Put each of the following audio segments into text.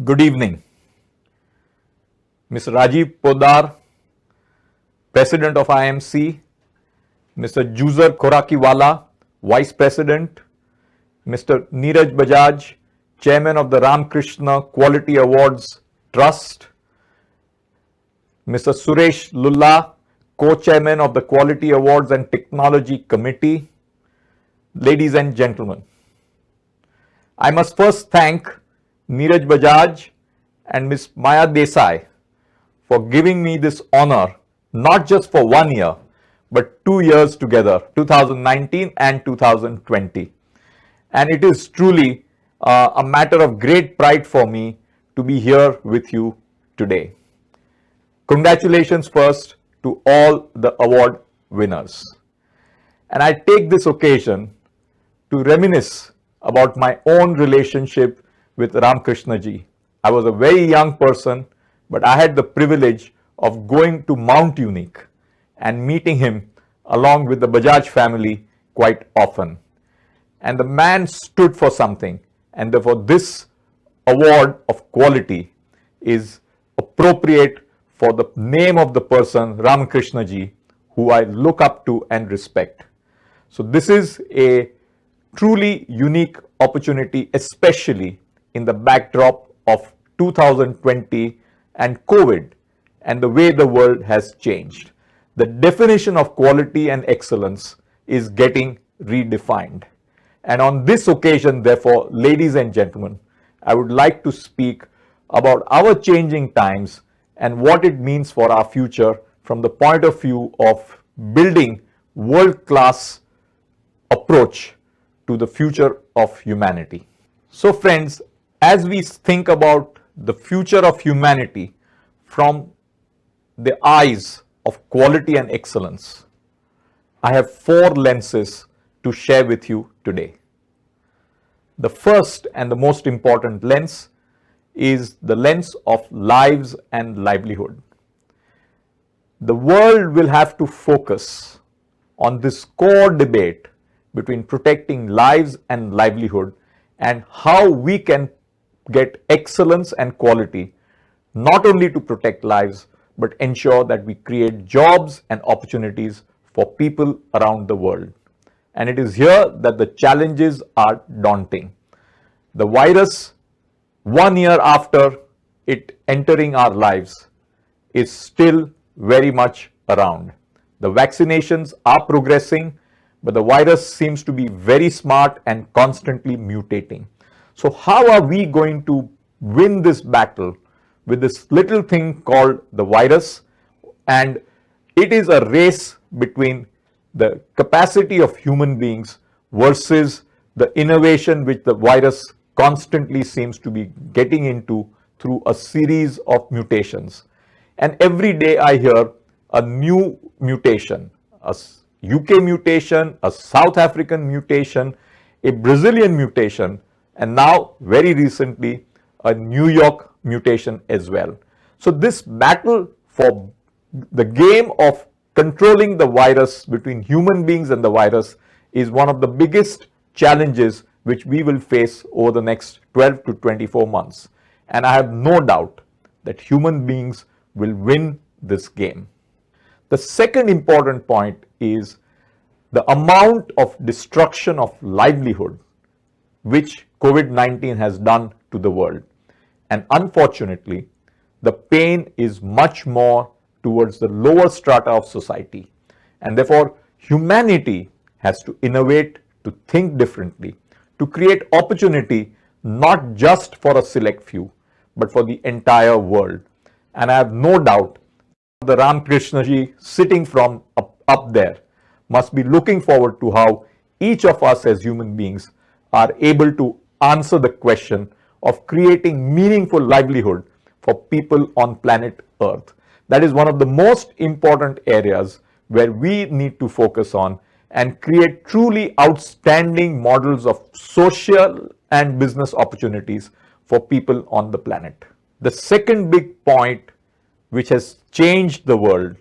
Good evening. Mr. Rajiv Podar, President of IMC, Mr. Juzer Khorakiwala, Vice President, Mr. Neeraj Bajaj, Chairman of the Ramakrishna Quality Awards Trust, Mr. Suresh Lulla, Co-Chairman of the Quality Awards and Technology Committee, ladies and gentlemen, I must first thank Neeraj Bajaj and Ms. Maya Desai for giving me this honor, not just for 1 year, but 2 years together, 2019 and 2020. And it is truly a matter of great pride for me to be here with you today. Congratulations first to all the award winners. And I take this occasion to reminisce about my own relationship with Ramakrishna ji. I was a very young person, but I had the privilege of going to Mount Unique and meeting him along with the Bajaj family quite often. And the man stood for something, and therefore this award of quality is appropriate for the name of the person, Ramakrishna ji, who I look up to and respect. So this is a truly unique opportunity, especially in the backdrop of 2020 and COVID and the way the world has changed. The definition of quality and excellence is getting redefined. And on this occasion, therefore, ladies and gentlemen, I would like to speak about our changing times and what it means for our future from the point of view of building world-class approach to the future of humanity. So friends, as we think about the future of humanity from the eyes of quality and excellence, I have 4 lenses to share with you today. The first and the most important lens is the lens of lives and livelihood. The world will have to focus on this core debate between protecting lives and livelihood and how we can get excellence and quality, not only to protect lives, but ensure that we create jobs and opportunities for people around the world. And it is here that the challenges are daunting. The virus, 1 year after it entering our lives, is still very much around. The vaccinations are progressing, but the virus seems to be very smart and constantly mutating. So how are we going to win this battle with this little thing called the virus? And it is a race between the capacity of human beings versus the innovation which the virus constantly seems to be getting into through a series of mutations. And every day I hear a new mutation, a UK mutation, a South African mutation, a Brazilian mutation, and now very recently a New York mutation as well. So this battle for the game of controlling the virus between human beings and the virus is one of the biggest challenges which we will face over the next 12 to 24 months. And I have no doubt that human beings will win this game. The second important point is the amount of destruction of livelihood which COVID-19 has done to the world. And unfortunately, the pain is much more towards the lower strata of society. And therefore, humanity has to innovate, to think differently, to create opportunity not just for a select few, but for the entire world. And I have no doubt the Ramakrishna ji sitting from up there must be looking forward to how each of us as human beings are able to answer the question of creating meaningful livelihood for people on planet Earth. That is one of the most important areas where we need to focus on and create truly outstanding models of social and business opportunities for people on the planet. The second big point which has changed the world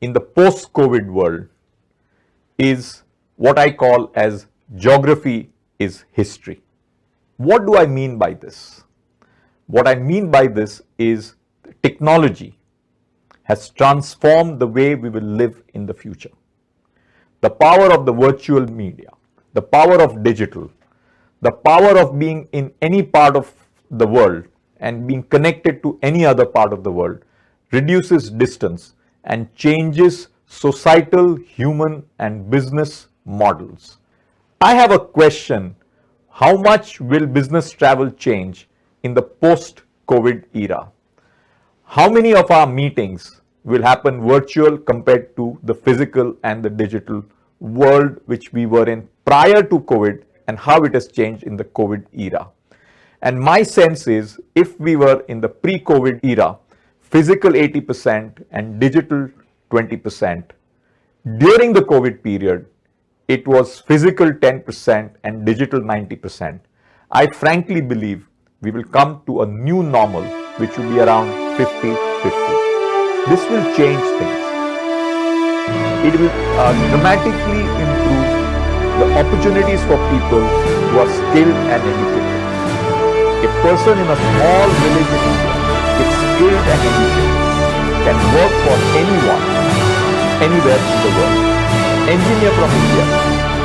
in the post-COVID world is what I call as geography is history. What do I mean by this? What I mean by this is technology has transformed the way we will live in the future. The power of the virtual media, the power of digital, the power of being in any part of the world and being connected to any other part of the world reduces distance and changes societal, human, and business models. I have a question. How much will business travel change in the post-COVID era? How many of our meetings will happen virtual compared to the physical and the digital world which we were in prior to COVID, and how it has changed in the COVID era? And my sense is, if we were in the pre-COVID era, physical 80% and digital 20%, during the COVID period, it was physical 10% and digital 90%. I frankly believe we will come to a new normal which will be around 50-50. This will change things. It will dramatically improve the opportunities for people who are skilled and educated. A person in a small village in India, if skilled and educated, can work for anyone, anywhere in the world. Engineer from India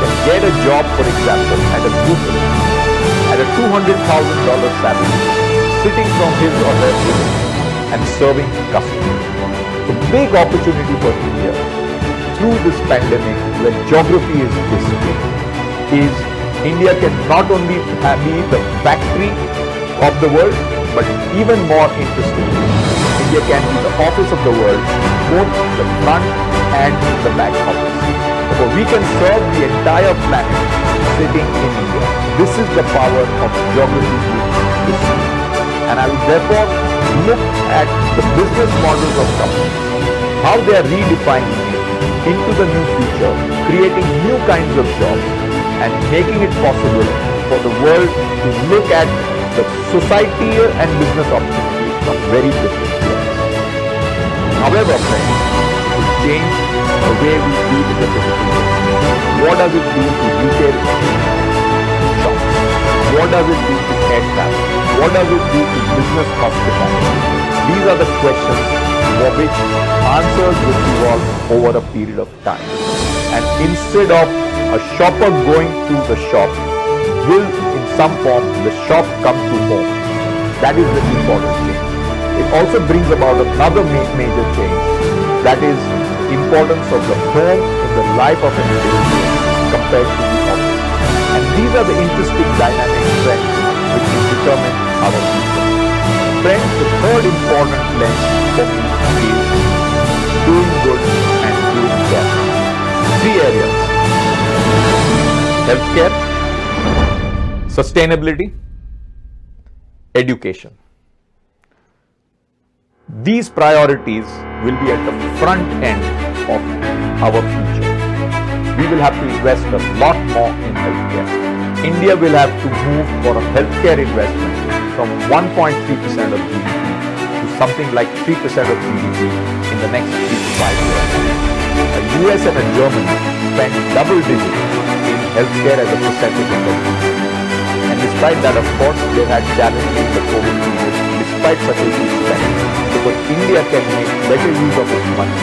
can get a job, for example, at a Google at a $200,000 salary, sitting from his or her village and serving customers. The big opportunity for India through this pandemic, where geography is history, is India can not only be the factory of the world, but even more interestingly, India can be the office of the world, both the front and the back office. So we can serve the entire planet sitting in India. This is the power of geography in history. And I will therefore look at the business models of companies, how they are redefining it into the new future, creating new kinds of jobs, and making it possible for the world to look at the society and business opportunities from very different ways. However, friends, it will change the way we deal with the physical world. What does it do to retail shops? What does it do to air travel? What does it do to business hospitality? These are the questions for which answers will evolve over a period of time. And instead of a shopper going to the shop, will in some form the shop come to home. That is the important change. It also brings about another major change, that is the importance of the home in the life of an individual compared to the office. And these are the interesting dynamic trends which will determine our future. Friends, the third important lens for me is doing good and doing well. Three areas: healthcare, sustainability, education. These priorities will be at the front end of our future. We will have to invest a lot more in healthcare. India will have to move for a healthcare investment from 1.3% of GDP to something like 3% of GDP in the next 3 to 5 years. A US and a Germany spend double digits in healthcare as a percentage of their GDP. And despite that, of course, they had challenges in the COVID period, despite such a huge spending. Because India can make better use of its money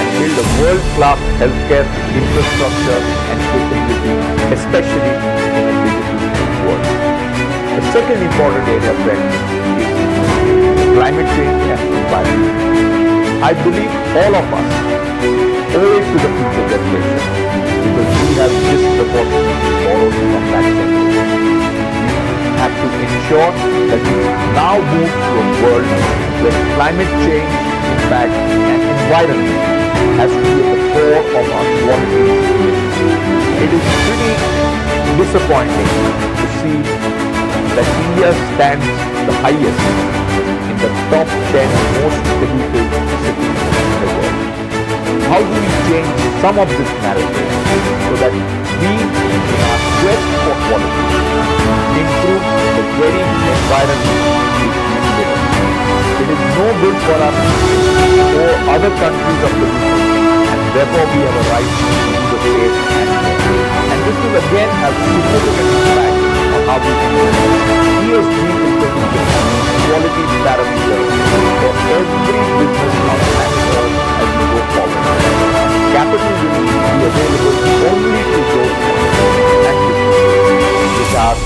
and build a world-class healthcare infrastructure and capability, especially in a digital world. The second important area, friends, is climate change and environment. I believe all of us owe it to the future generation, because we have disproportionately borrowed from that generation. We have to ensure that we now move to a world where climate change, impact, and environment has to be at the core of our quality relationship. It is pretty disappointing to see that India stands the highest in the top 10 most polluted cities in the world. How do we change some of this narrative so that we, in our quest for quality, improve the very environment which we live in. It is no good for us or other countries of the world, and therefore we have a right to do the same and more. And this will again have significant impact on how we do business. ESG is the quality parameter for every business on planet Earth as we go forward. Capital will be available only to those activities which are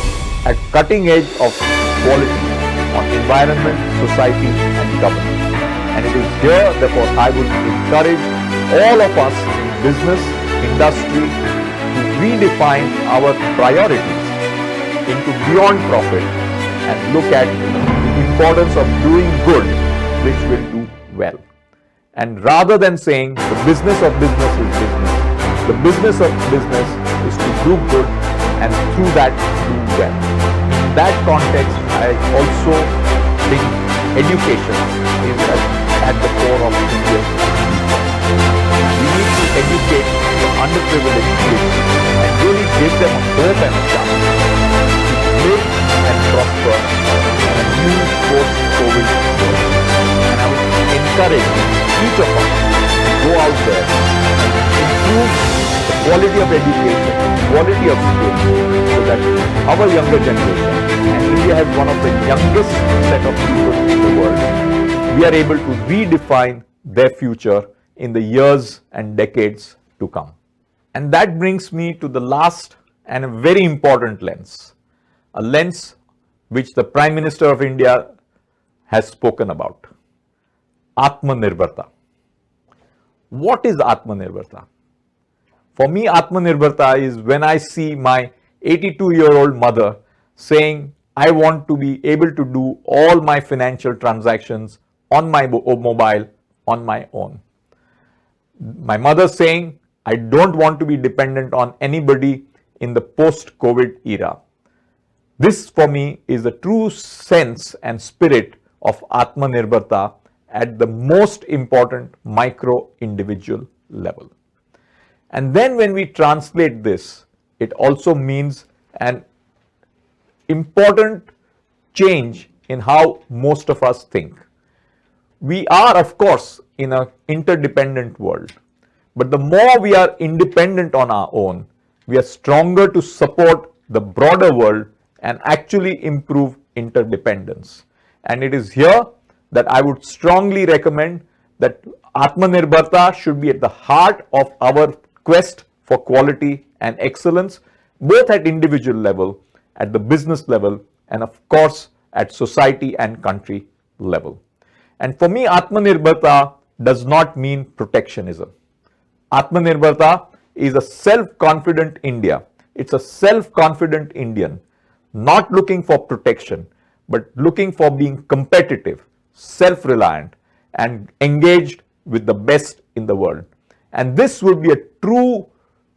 at cutting edge of quality on environment, society and governance. And it is here, therefore, I would encourage all of us in business, industry to redefine our priorities into beyond profit and look at the importance of doing good, which will do well. And rather than saying the business of business is business, the business of business is to do good and through that do well. In that context, I also think education is at the core of Indian future. We need to educate the underprivileged kids and really give them a hope and a chance to live and prosper in a new post-COVID world. And I would encourage each of us to go out there and improve the quality of education, quality of skills, so that our younger generation, and India has one of the youngest set of people in the world, we are able to redefine their future in the years and decades to come. And that brings me to the last and a very important lens, a lens which the Prime Minister of India has spoken about, Atmanirbharta. What is Atmanirbharta? For me, Atmanirbharta is when I see my 82-year-old mother saying, I want to be able to do all my financial transactions on my mobile on my own. My mother saying, I don't want to be dependent on anybody in the post-COVID era. This for me is the true sense and spirit of Atmanirbharta at the most important micro individual level. And then when we translate this, it also means an important change in how most of us think. We are, of course, in an interdependent world, but the more we are independent on our own, we are stronger to support the broader world and actually improve interdependence. And it is here that I would strongly recommend that Atmanirbharta should be at the heart of our quest for quality and excellence, both at individual level, at the business level, and of course at society and country level. And for me, Atmanirbharta does not mean protectionism. Atmanirbharta is a self-confident India. It's a self-confident Indian, not looking for protection, but looking for being competitive, self-reliant, and engaged with the best in the world. And this would be a true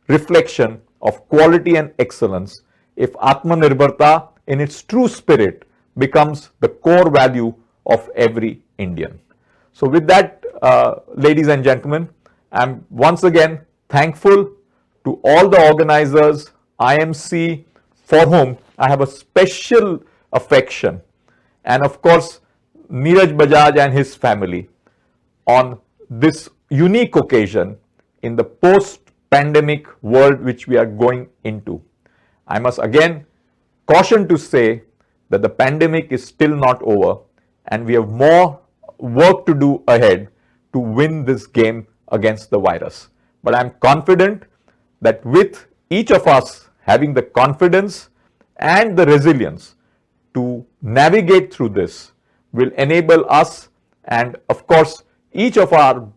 reflection of quality and excellence if Atmanirbharta in its true spirit becomes the core value of every Indian. So with that, ladies and gentlemen, I'm once again thankful to all the organizers, IMC, for whom I have a special affection, and of course Neeraj Bajaj and his family on this unique occasion in the post-pandemic world which we are going into. I must again caution to say that the pandemic is still not over and we have more work to do ahead to win this game against the virus. But I'm confident that with each of us having the confidence and the resilience to navigate through this will enable us and of course each of our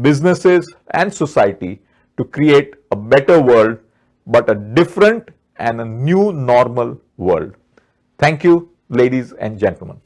businesses and society to create a better world, but a different and a new normal world. Thank you, ladies and gentlemen.